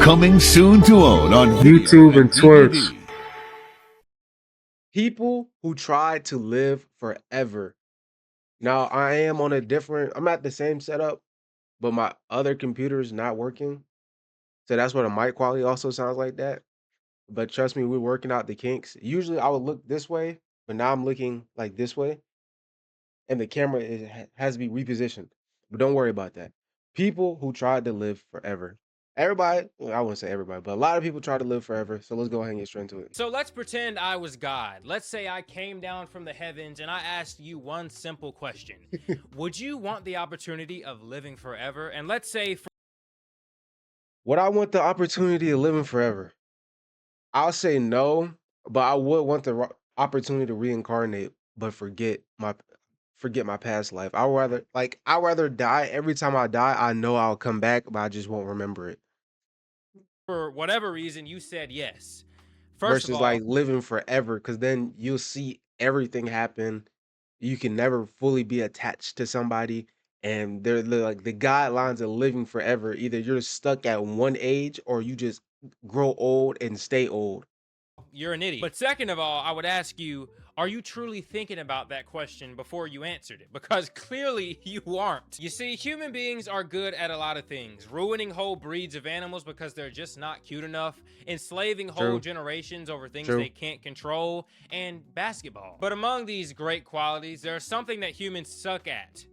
Coming soon to own on YouTube and Twitch. People who try to live forever. Now I am on a different. I'm at the same setup, but my other computer is not working. So that's why the mic quality also sounds like that. But trust me, we're working out the kinks. Usually I would look this way, but now I'm looking like this way, and the camera has to be repositioned. But don't worry about that. People who tried to live forever. Everybody, well, I wouldn't say everybody, but a lot of people try to live forever. So let's go ahead and get straight into it. So let's pretend I was God. Let's say I came down from the heavens and I asked you one simple question. Would you want the opportunity of living forever? And let's say Would I want the opportunity of living forever? I'll say no, but I would want the opportunity to reincarnate, but forget my past life. I'd rather die. Every time I die, I know I'll come back, but I just won't remember it. for whatever reason you said yes. First Versus of all, like living forever, because then you'll see everything happen. You can never fully be attached to somebody, and they're like the guidelines of living forever. Either you're stuck at one age, or you just grow old and stay old. you're an idiot. But second of all, I would ask you, are you truly thinking about that question before you answered it? Because clearly you aren't. You see, human beings are good at a lot of things. Ruining whole breeds of animals because they're just not cute enough, enslaving whole True. generations over things True. they can't control, and basketball. But among these great qualities, there's something that humans suck at.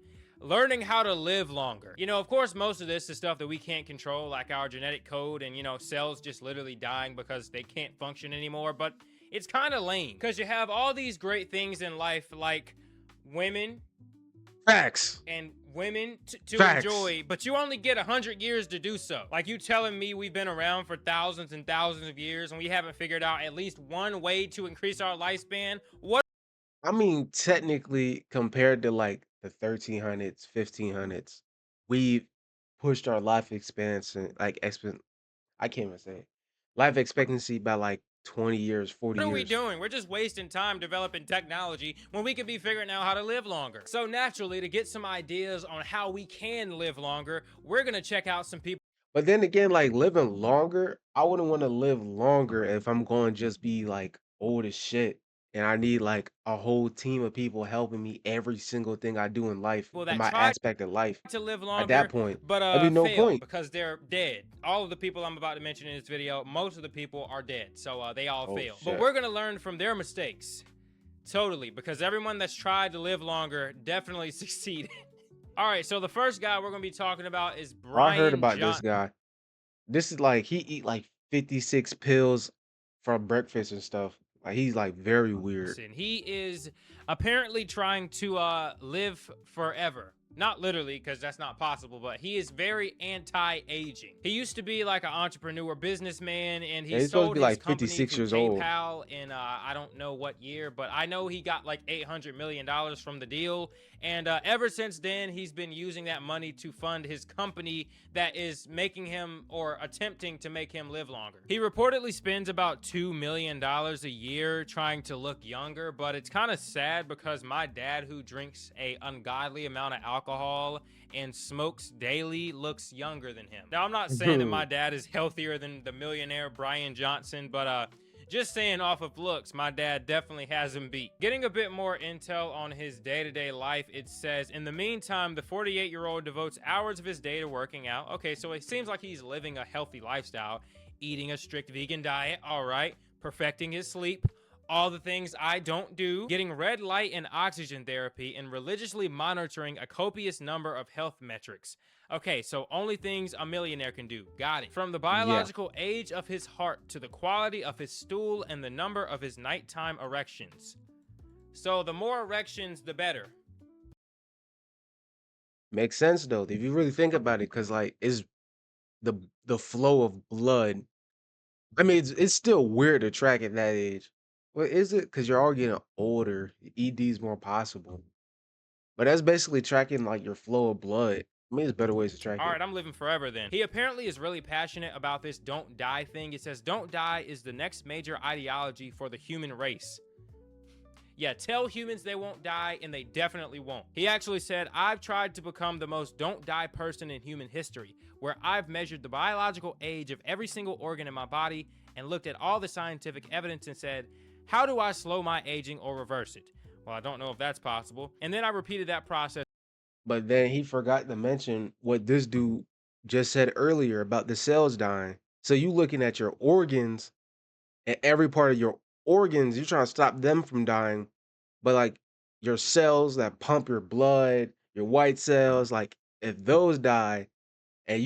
Learning how to live longer. You know, of course, most of this is stuff that we can't control, like our genetic code and, you know, cells just literally dying because they can't function anymore. But it's kind of lame because you have all these great things in life, like women Facts. and women to Facts. enjoy, but you only get 100 years to do so. Like, you telling me we've been around for thousands and thousands of years and we haven't figured out at least one way to increase our lifespan? What? I mean, technically, compared to like the 1300s, 1500s, we've pushed our life expansion, I can't even say it. Life expectancy by like 20 years, 40 What are we years. doing? We're just wasting time developing technology when we could be figuring out how to live longer. So naturally, to get some ideas on how we can live longer, we're gonna check out some people. But then again, like living longer, I wouldn't want to live longer if I'm going to just be like old as shit. And I need like a whole team of people helping me every single thing I do in life, in that my try aspect of life. to live At longer, that point, but there'd be no fail point. because they're dead. All of the people I'm about to mention in this video, most of the people are dead, so they all Oh, fail. But shit. we're gonna learn from their mistakes, totally, because everyone that's tried to live longer definitely succeeded. All right, so the first guy we're gonna be talking about is Brian I heard about this Johnson. guy. This is like he eat like 56 pills for breakfast and stuff. Like he's like very weird. He is apparently trying to live forever. Not literally, because that's not possible, but he is very anti-aging. He used to be like an entrepreneur businessman, and he Yeah, he's supposed to sold be his like company 56 through years old. PayPal in I don't know what year, but I know he got like $800 million from the deal. And ever since then, he's been using that money to fund his company that is making him, or attempting to make him, live longer. He reportedly spends about $2 million a year trying to look younger, but it's kind of sad because my dad, who drinks a ungodly amount of alcohol and smokes daily, looks younger than him. Now, I'm not saying that my dad is healthier than the millionaire Brian Johnson, but just saying, off of looks, my dad definitely has him beat. Getting a bit more intel on his day-to-day life, it says, in the meantime, the 48-year-old devotes hours of his day to working out. Okay, so it seems like he's living a healthy lifestyle, eating a strict vegan diet, all right, perfecting his sleep, all the things I don't do, getting red light and oxygen therapy, and religiously monitoring a copious number of health metrics. Okay, so only things a millionaire can do. Got it. From the biological age of his heart to the quality of his stool and the number of his nighttime erections. So the more erections, the better. Makes sense though, if you really think about it, because like is the flow of blood. I mean, it's still weird to track at that age. What is it? Because you're all getting older. ED is more possible. But that's basically tracking like your flow of blood. I mean, there's better ways to track All it. right, I'm living forever then. He apparently is really passionate about this don't die thing. It says don't die is the next major ideology for the human race. Yeah, tell humans they won't die, and they definitely won't. He actually said, I've tried to become the most don't die person in human history, where I've measured the biological age of every single organ in my body and looked at all the scientific evidence and said, how do I slow my aging or reverse it? Well, I don't know if that's possible. And then I repeated that process. But then he forgot to mention what this dude just said earlier about the cells dying. So you looking at your organs and every part of your organs, you're trying to stop them from dying. But like your cells that pump your blood, your white cells, like if those die and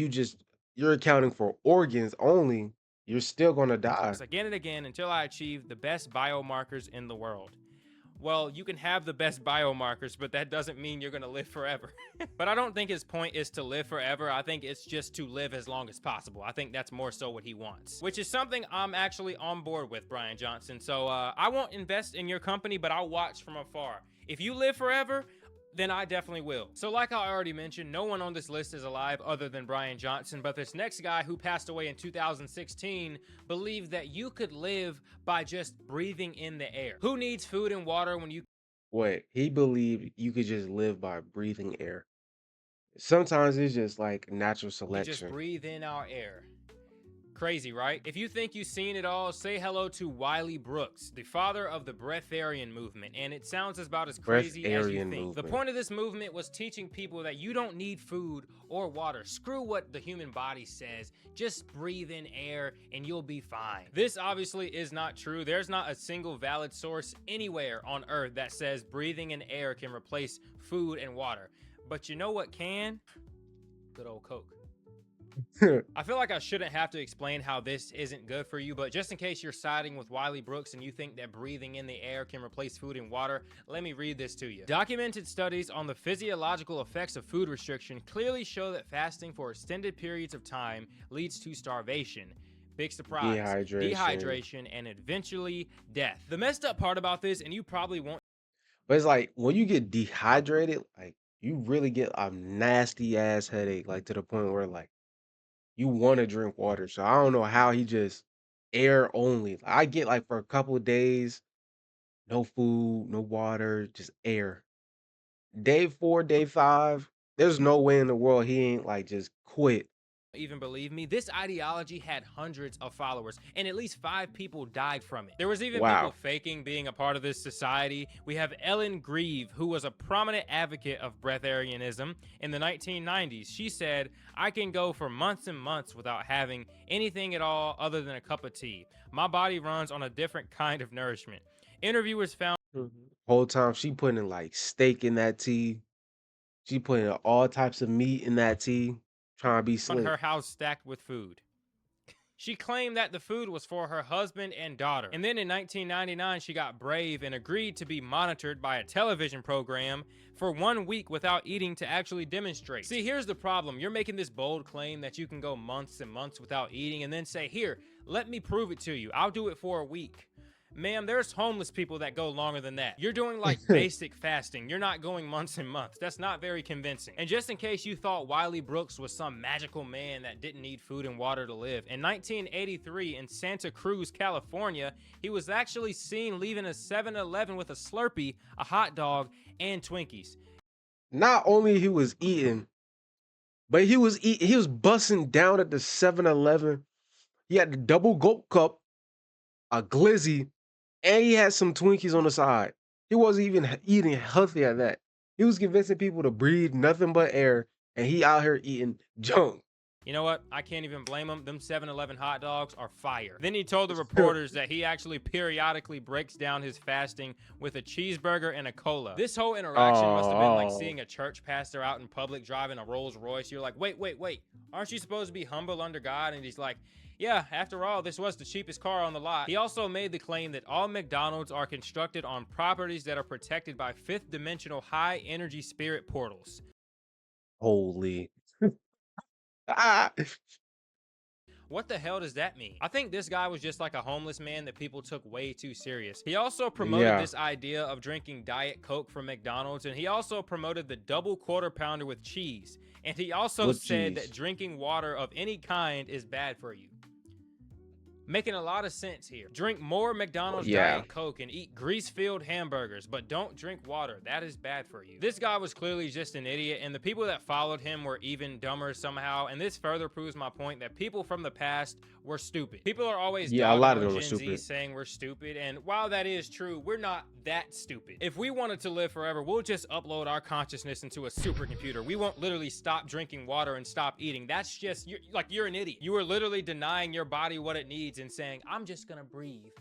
you're accounting for organs only, you're still gonna die. Again and again until I achieve the best biomarkers in the world. Well, you can have the best biomarkers, but that doesn't mean you're going to live forever. But I don't think his point is to live forever. I think it's just to live as long as possible. I think that's more so what he wants, which is something I'm actually on board with, Brian Johnson. So I won't invest in your company, but I'll watch from afar. If you live forever, then I definitely will. So like I already mentioned, no one on this list is alive other than Brian Johnson, but this next guy who passed away in 2016 believed that you could live by just breathing in the air. Who needs food and water when you Wait, he believed you could just live by breathing air. Sometimes it's just like natural can just selection. breathe in our air? Crazy, right? If you think you've seen it all, say hello to Wiley Brooks, the father of the breatharian movement, and it sounds about as crazy as you Breatharian think. The movement. point of this movement was teaching people that you don't need food or water. Screw what the human body says. Just breathe in air and you'll be fine. This obviously is not true. There's not a single valid source anywhere on Earth that says breathing in air can replace food and water. But you know what can? Good old Coke. I feel like I shouldn't have to explain how this isn't good for you, but just in case you're siding with Wiley Brooks and you think that breathing in the air can replace food and water, let me read this to you. Documented studies on the physiological effects of food restriction clearly show that fasting for extended periods of time leads to starvation. Big surprise. Dehydration, and eventually death. The messed up part about this, and you probably won't. But it's like when you get dehydrated, like you really get a nasty ass headache, like to the point where like you want to drink water. So I don't know how he just air only. I get like for a couple of days, no food, no water, just air. Day 4, day 5, there's no way in the world he ain't like just quit. Even believe me, this ideology had hundreds of followers and at least 5 people died from it. There was even people Wow. faking being a part of this society. We have Ellen Grieve, who was a prominent advocate of breatharianism in the 1990s. She said, I can go for months and months without having anything at all other than a cup of tea. My body runs on a different kind of nourishment. Interviewers found Whole time she putting like steak in that tea. She putting all types of meat in that tea, trying to be on slick. her house stacked with food. She claimed that the food was for her husband and daughter. And then in 1999, she got brave and agreed to be monitored by a television program for 1 week without eating to actually demonstrate. See, here's the problem. You're making this bold claim that you can go months and months without eating and then say, here, let me prove it to you. I'll do it for a week. Ma'am, there's homeless people that go longer than that. You're doing like basic fasting. You're not going months and months. That's not very convincing. And just in case you thought Wiley Brooks was some magical man that didn't need food and water to live, in 1983 in Santa Cruz, California, he was actually seen leaving a 7-Eleven with a Slurpee, a hot dog, and Twinkies. Not only he was eating, but he was busting down at the 7-Eleven. He had the double gulp cup, a glizzy, and he had some Twinkies on the side. He wasn't even eating healthy at that. He was convincing people to breathe nothing but air, and he out here eating junk. You know what? I can't even blame him. Them 7-Eleven hot dogs are fire. Then he told the reporters that he actually periodically breaks down his fasting with a cheeseburger and a cola. This whole interaction must have been like seeing a church pastor out in public driving a Rolls Royce. You're like, wait. Aren't you supposed to be humble under God? And he's like, yeah, after all, this was the cheapest car on the lot. He also made the claim that all McDonald's are constructed on properties that are protected by 5th dimensional high energy spirit portals. Holy. Ah. What the hell does that mean? I think this guy was just like a homeless man that people took way too serious. He also promoted this idea of drinking Diet Coke from McDonald's, and he also promoted the double quarter pounder with cheese. And he also said that drinking water of any kind is bad for you. Making a lot of sense here. Drink more McDonald's Yeah. Diet Coke and eat grease-filled hamburgers, but don't drink water. That is bad for you. This guy was clearly just an idiot, and the people that followed him were even dumber somehow, and this further proves my point that people from the past were stupid. People are always Yeah, a dogging lot of on them were Gen Z, stupid. saying we're stupid, and while that is true, we're not that stupid. If we wanted to live forever, we'll just upload our consciousness into a supercomputer. We won't literally stop drinking water and stop eating. That's just, you're an idiot. You are literally denying your body what it needs and saying, I'm just gonna breathe.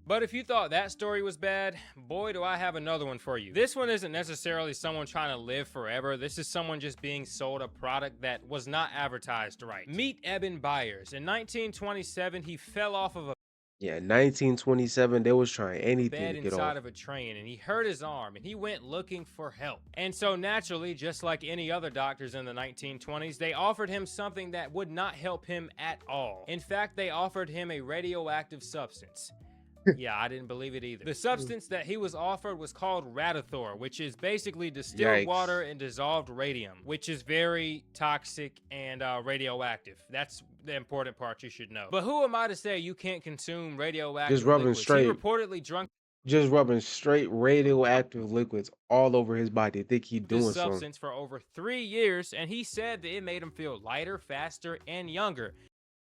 But if you thought that story was bad, boy, do I have another one for you. This one isn't necessarily someone trying to live forever. This is someone just being sold a product that was not advertised right. Meet Eben Byers. In 1927, he fell off of a Yeah, 1927, they was trying anything bed to get inside off. of a train, and he hurt his arm, and he went looking for help. And so naturally, just like any other doctors in the 1920s, they offered him something that would not help him at all. In fact, they offered him a radioactive substance. Yeah, I didn't believe it either. The substance that he was offered was called Radithor, which is basically distilled water Yikes. and dissolved radium, which is very toxic and radioactive. That's the important part you should know. But who am I to say you can't consume Just radioactive rubbing liquids? He straight, reportedly drunk just rubbing straight radioactive liquids all over his body. Think he this doing something. substance for over 3 years, and he said that it made him feel lighter, faster, and younger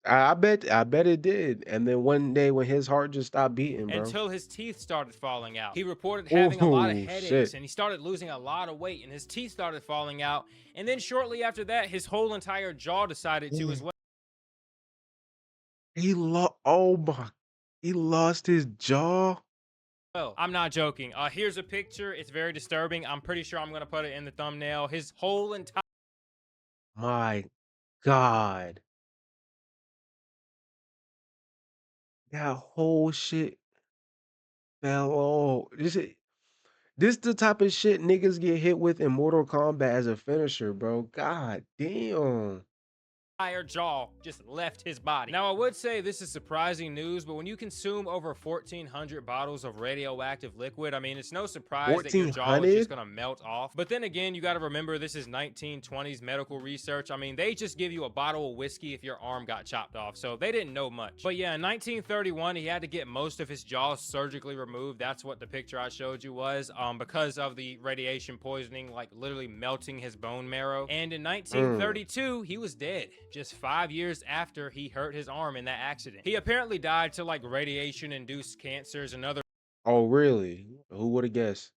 I bet it did. And then one day when his heart just stopped beating, bro. until his teeth started falling out. He reported having a lot of Oh headaches, shit. and he started losing a lot of weight, and his teeth started falling out. And then shortly after that, his whole entire jaw decided to as Yeah. He lost. Oh my. He lost his jaw. well. I'm not joking. Here's a picture. It's very disturbing. I'm pretty sure I'm gonna put it in the thumbnail. His whole entire My God. That whole shit fell off. This the type of shit niggas get hit with in Mortal Kombat as a finisher, bro. God damn. entire jaw just left his body. Now, I would say this is surprising news, but when you consume over 1,400 bottles of radioactive liquid, I mean, it's no surprise that your jaw is just 1400? gonna melt off. But then again, you gotta remember this is 1920s medical research. I mean, they just give you a bottle of whiskey if your arm got chopped off, so they didn't know much. But yeah, in 1931, he had to get most of his jaw surgically removed. That's what the picture I showed you was, because of the radiation poisoning, like literally melting his bone marrow. And in Mm. 1932, he was dead, just 5 years after he hurt his arm in that accident. He apparently died to like radiation-induced cancers and other Oh, really? Who would have guessed?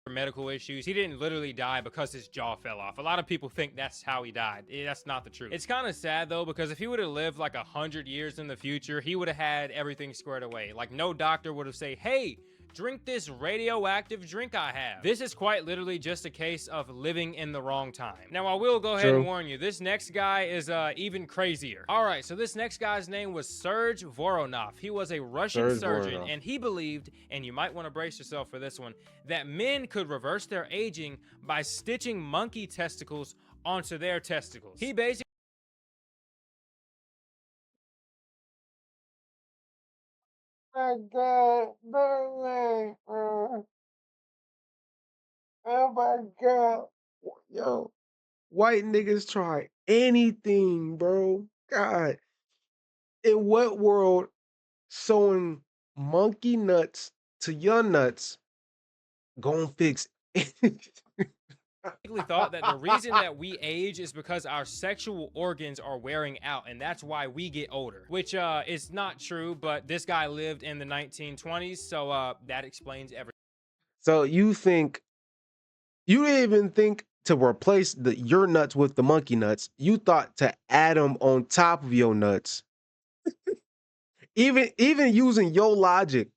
medical issues. He didn't literally die because his jaw fell off. A lot of people think that's how he died. That's not the truth. It's kind of sad though, because if he would have lived like 100 years in the future, he would have had everything squared away. Like no doctor would have said, hey, drink this radioactive drink I have. This is quite literally just a case of living in the wrong time. Now, I will go ahead and True. warn you, this next guy is even crazier. All right, so this next guy's name was Serge Voronov. He was a Russian Serge surgeon, Voronov. and he believed, and you might want to brace yourself for this one, that men could reverse their aging by stitching monkey testicles onto their testicles. He basically My God, no way, bro. Oh my God. Yo, white niggas try anything, bro. God. In what world sewing monkey nuts to your nuts gonna fix thought that the reason that we age is because our sexual organs are wearing out, and that's why we get older, which is not true, but this guy lived in the 1920s, so that explains everything. So you didn't even think to replace your nuts with the monkey nuts. You thought to add them on top of your nuts. Even using your logic,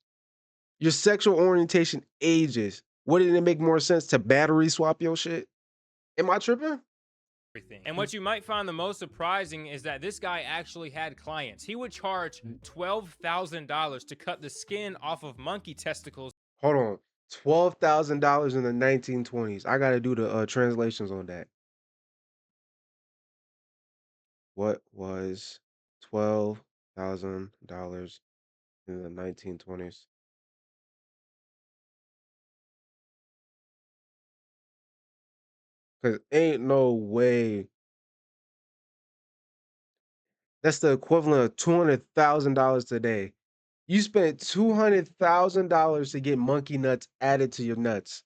your sexual orientation ages. Wouldn't it make more sense to battery swap your shit? Am I tripping? And what you might find the most surprising is that this guy actually had clients. He would charge $12,000 to cut the skin off of monkey testicles Hold on. $12,000 in the 1920s. I gotta do the translations on that. What was $12,000 in the 1920s? Cause ain't no way. That's the equivalent of $200,000 today. You spent $200,000 to get monkey nuts added to your nuts.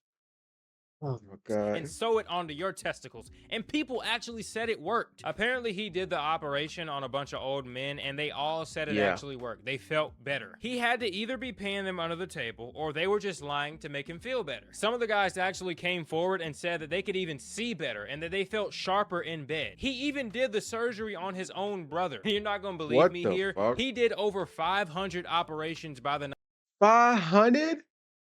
Oh my and god. sew it onto your testicles. And people actually said it worked. Apparently, he did the operation on a bunch of old men, and they all said it Yeah. actually worked. They felt better. He had to either be paying them under the table, or they were just lying to make him feel better. Some of the guys actually came forward and said that they could even see better, and that they felt sharper in bed. He even did the surgery on his own brother. You're not gonna believe What me the here. fuck? He did over 500 operations by the 500?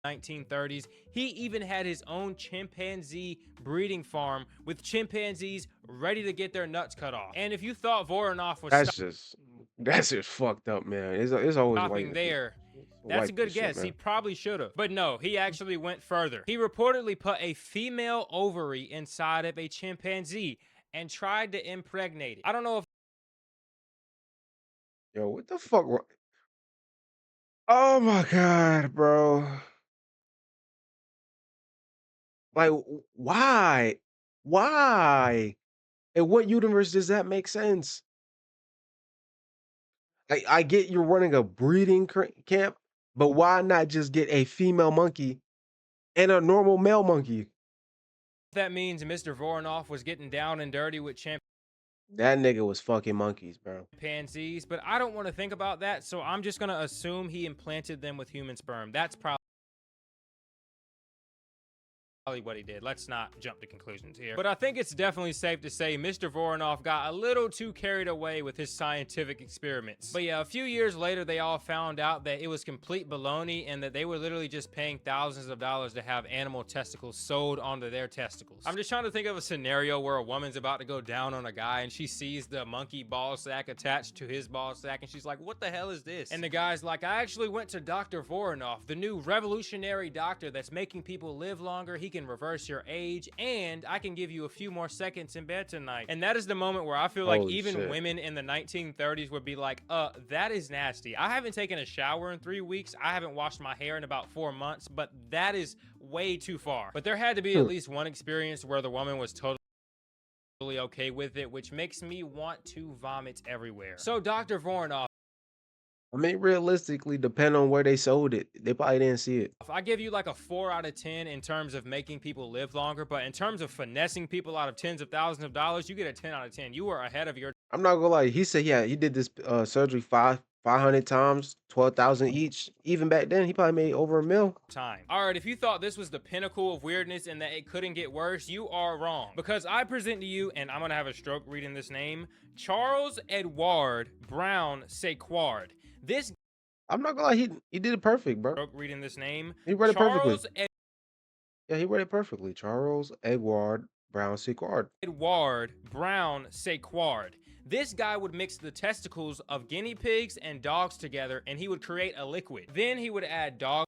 1930s. He even had his own chimpanzee breeding farm with chimpanzees ready to get their nuts cut off. And if you thought Voronov was That's just fucked up, man. It's always stopping there, that's a white good shit, guess. man. He probably should have. But no, he actually went further. He reportedly put a female ovary inside of a chimpanzee and tried to impregnate it. I don't know if Yo, what the fuck? Oh my god, bro. Like, why? Why? In what universe does that make sense? I get you're running a breeding camp, but why not just get a female monkey and a normal male monkey? that means Mr. Voronov was getting down and dirty with That nigga was fucking monkeys, bro. chimpanzees, but I don't want to think about that, so I'm just going to assume he implanted them with human sperm. That's probably what he did. Let's not jump to conclusions here. But I think it's definitely safe to say Mr. Voronov got a little too carried away with his scientific experiments. But yeah, a few years later, they all found out that it was complete baloney and that they were literally just paying thousands of dollars to have animal testicles sewed onto their testicles. I'm just trying to think of a scenario where a woman's about to go down on a guy and she sees the monkey ball sack attached to his ball sack and she's like, what the hell is this? And the guy's like, I actually went to Dr. Voronov, the new revolutionary doctor that's making people live longer. He can reverse your age, and I can give you a few more seconds in bed tonight. And that is the moment where I feel like Holy even shit. women in the 1930s would be like, that is nasty. I haven't taken a shower in 3 weeks. I haven't washed my hair in about 4 months, but that is way too far. But there had to be at least one experience where the woman was totally okay with it, which makes me want to vomit everywhere. So Dr. Voronov, I mean, realistically, depending on where they sold it, they probably didn't see it. I give you like a 4 out of 10 in terms of making people live longer, but in terms of finessing people out of tens of thousands of dollars, you get a 10 out of 10. You are ahead of your I'm not gonna lie. He said, yeah, he did this surgery 500 times, 12,000 each. Even back then, he probably made over $1 million. time. All right, if you thought this was the pinnacle of weirdness and that it couldn't get worse, you are wrong. Because I present to you, and I'm gonna have a stroke reading this name, Charles Edward Brown Sequard. This I'm not gonna lie. He did it perfect, bro. stroke reading this name, He read it perfectly. Charles Yeah, he read it perfectly. Charles Edward Brown Sequard. Edward Brown Sequard. This guy would mix the testicles of guinea pigs and dogs together, and he would create a liquid. Then he would add dog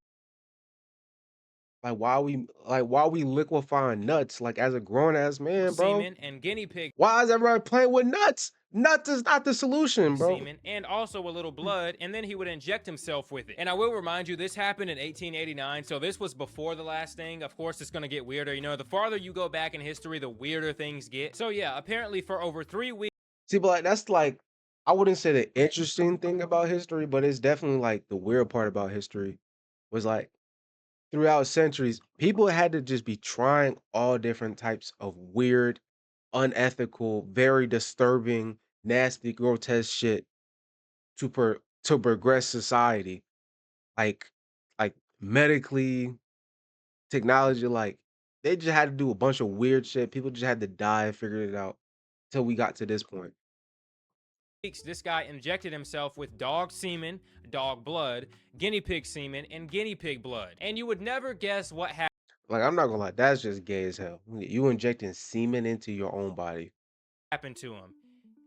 Like why we liquefying nuts like as a grown ass man, bro? semen and guinea pig Why is everybody playing with nuts? Nuts is not the solution, bro. semen and also a little blood, and then he would inject himself with it. And I will remind you, this happened in 1889, so this was before the last thing. Of course, it's gonna get weirder. You know, the farther you go back in history, the weirder things get. So yeah, apparently for over 3 weeks, See, but like that's like I wouldn't say the interesting thing about history, but it's definitely like the weird part about history was like throughout centuries, people had to just be trying all different types of weird, unethical, very disturbing, nasty, grotesque shit to progress society. Like like medically, technology, like they just had to do a bunch of weird shit. People just had to die and figure it out till we got to this point. this guy injected himself with dog semen, dog blood, guinea pig semen, and guinea pig blood. And you would never guess what Like I'm not gonna lie, that's just gay as hell. You injecting semen into your own body. happened to him.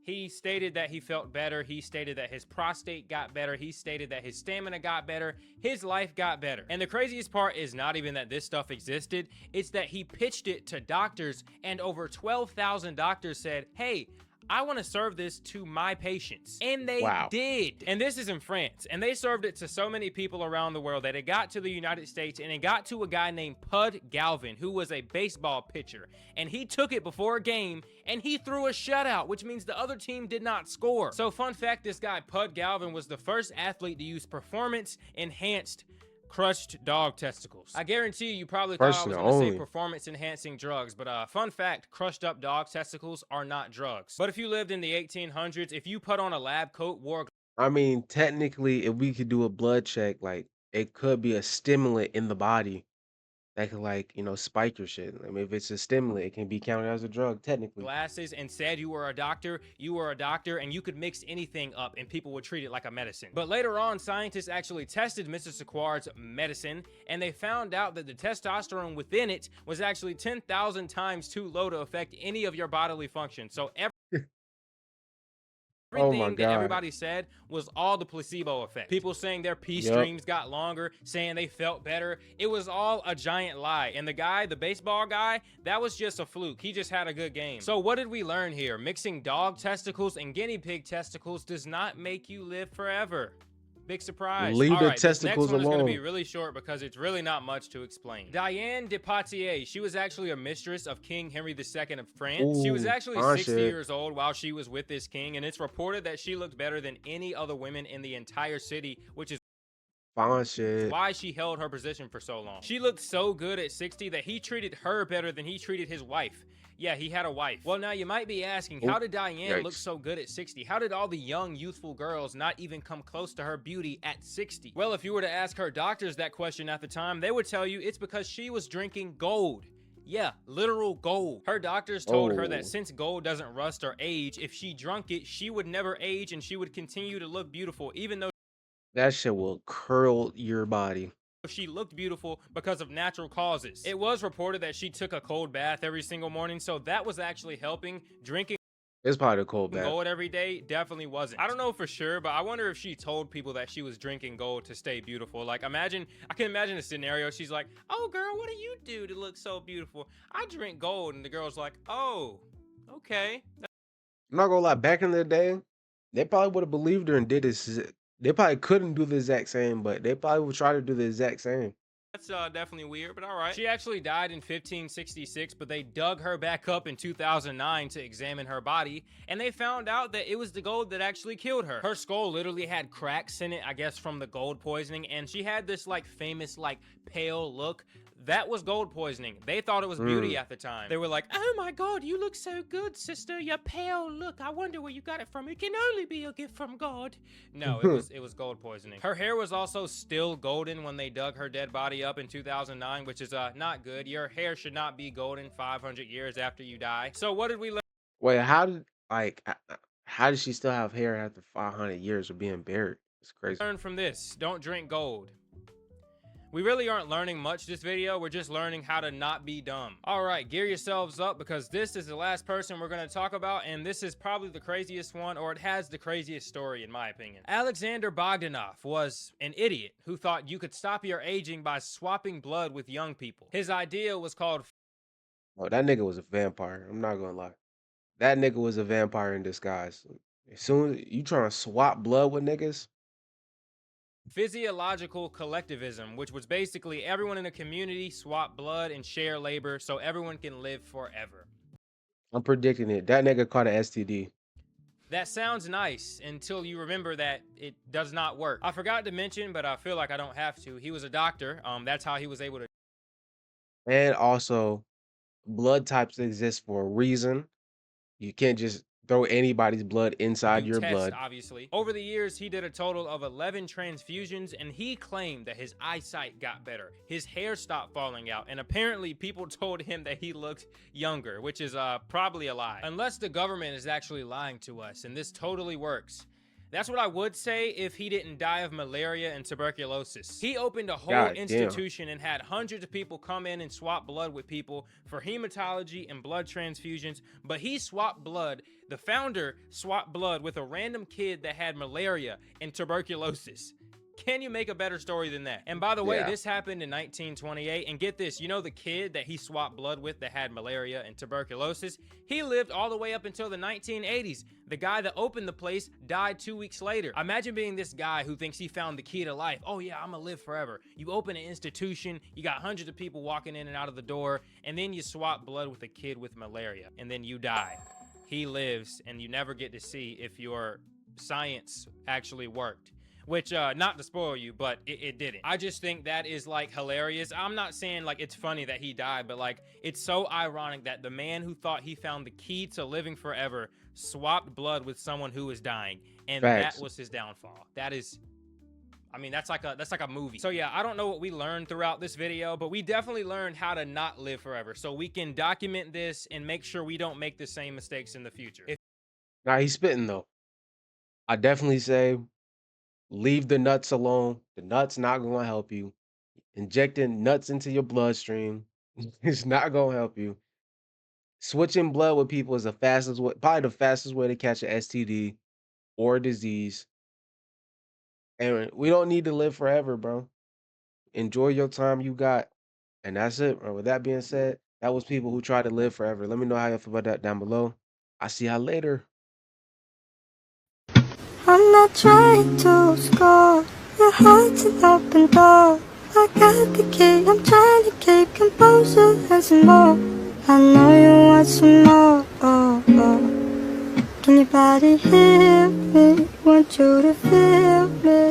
He stated that he felt better. He stated that his prostate got better. He stated that his stamina got better. His life got better. And the craziest part is not even that this stuff existed. It's that he pitched it to doctors, and over 12,000 doctors said, hey, I want to serve this to my patients. And they Wow. did. And this is in France. And they served it to so many people around the world that it got to the United States, and it got to a guy named Pud Galvin, who was a baseball pitcher. And he took it before a game and he threw a shutout, which means the other team did not score. So fun fact, this guy Pud Galvin was the first athlete to use performance enhanced crushed dog testicles. I guarantee you probably thought I was going to say performance enhancing drugs, but fun fact, crushed up dog testicles are not drugs. But if you lived in the 1800s, if you put on a lab coat, wore I mean, technically, if we could do a blood check, like it could be a stimulant in the body that could, like, spike your shit. I mean, if it's a stimulant, it can be counted as a drug, technically. glasses and said you were a doctor, and you could mix anything up and people would treat it like a medicine. But later on, scientists actually tested Mr. Sequard's medicine, and they found out that the testosterone within it was actually 10,000 times too low to affect any of your bodily function. So Oh my everything that God. everybody said was all the placebo effect. People saying their pee Yep. streams got longer, saying they felt better. It was all a giant lie. And the guy, the baseball guy, that was just a fluke. He just had a good game. So what did we learn here? Mixing dog testicles and guinea pig testicles does not make you live forever. Big surprise. Leave All the right, this next testicles one is going to be alone. really short because it's really not much to explain. Diane de Poitiers, she was actually a mistress of King Henry II of France. She was Ooh, actually fine 60 shit. years old while she was with this king, and it's reported that she looked better than any other women in the entire city, which is Fine shit. why she held her position for so long. She looked so good at 60 that he treated her better than he treated his wife. Yeah, he had a wife. Well, now you might be asking, how did Diane look Yikes. so good at 60? How did all the young, youthful girls not even come close to her beauty at 60? Well, if you were to ask her doctors that question at the time, they would tell you it's because she was drinking gold. Yeah, literal gold. Her doctors told her Oh. that since gold doesn't rust or age, if she drunk it, she would never age and she would continue to look beautiful, even though That shit will curl your body. she looked beautiful because of natural causes. It was reported that she took a cold bath every single morning, so that was actually helping. Drinking It's probably the cold bath. gold every day definitely wasn't. I don't know for sure, but I wonder if she told people that she was drinking gold to stay beautiful. Like, I can imagine a scenario. She's like, "Oh, girl, what do you do to look so beautiful?" "I drink gold," and the girl's like, "Oh, okay." I'm not gonna lie, back in the day, they probably would have believed her and did this. They probably couldn't do the exact same, but they probably would try to do the exact same. That's definitely weird, but all right. She actually died in 1566, but they dug her back up in 2009 to examine her body, and they found out that it was the gold that actually killed her. Her skull literally had cracks in it, I guess from the gold poisoning, and she had this like famous like pale look. That was gold poisoning. They thought it was beauty at the time. They were like, "Oh my God, you look so good, sister. Your pale look. I wonder where you got it from. It can only be a gift from God." No, it was gold poisoning. Her hair was also still golden when they dug her dead body up in 2009, which is not good. Your hair should not be golden 500 years after you die. So what did we learn? Wait, how did she still have hair after 500 years of being buried? It's crazy. Learn from this. Don't drink gold. We really aren't learning much this video. We're just learning how to not be dumb. All right, gear yourselves up because this is the last person we're going to talk about, and this is probably the craziest one, or it has the craziest story in my opinion. Alexander Bogdanov was an idiot who thought you could stop your aging by swapping blood with young people. His idea was called Oh, that nigga was a vampire. I'm not gonna lie. That nigga was a vampire in disguise. As soon as you trying to swap blood with niggas, physiological collectivism, which was basically everyone in a community swap blood and share labor so everyone can live forever. I'm predicting it. That nigga caught an STD. That sounds nice until you remember that it does not work. I forgot to mention, but I feel like I don't have to. He was a doctor. That's how he was able to And also, blood types exist for a reason. You can't just throw anybody's blood inside do your tests, blood. obviously. Over the years, he did a total of 11 transfusions, and he claimed that his eyesight got better. His hair stopped falling out, and apparently people told him that he looked younger, which is probably a lie. Unless the government is actually lying to us, and this totally works. That's what I would say if he didn't die of malaria and tuberculosis. He opened a whole God damn. institution and had hundreds of people come in and swap blood with people for hematology and blood transfusions, but he swapped blood. The founder swapped blood with a random kid that had malaria and tuberculosis. Can you make a better story than that? And by the way, Yeah. this happened in 1928. And get this, you know the kid that he swapped blood with that had malaria and tuberculosis? He lived all the way up until the 1980s. The guy that opened the place died 2 weeks later. Imagine being this guy who thinks he found the key to life. Oh yeah, I'm gonna live forever. You open an institution, you got hundreds of people walking in and out of the door, and then you swap blood with a kid with malaria, and then you die. He lives, and you never get to see if your science actually worked. Which, not to spoil you, but it didn't. I just think that is, like, hilarious. I'm not saying, like, it's funny that he died, but, like, it's so ironic that the man who thought he found the key to living forever swapped blood with someone who was dying, and Facts. that was his downfall. That is... I mean, that's like a movie. So yeah, I don't know what we learned throughout this video, but we definitely learned how to not live forever, so we can document this and make sure we don't make the same mistakes in the future. Nah, he's spitting though. I definitely say leave the nuts alone. The nuts not gonna help you. Injecting nuts into your bloodstream is not gonna help you. Switching blood with people is the fastest way, probably the fastest way to catch an STD or a disease. And we don't need to live forever, bro. Enjoy your time you got. And that's it, bro. With that being said, that was people who try to live forever. Let me know how you feel about that down below. I'll see y'all later. I'm not trying to score. Your heart's an open door. I got the key. I'm trying to keep composure and some more. I know you want some more. Oh, oh. Can your body hear me? Want you to feel me?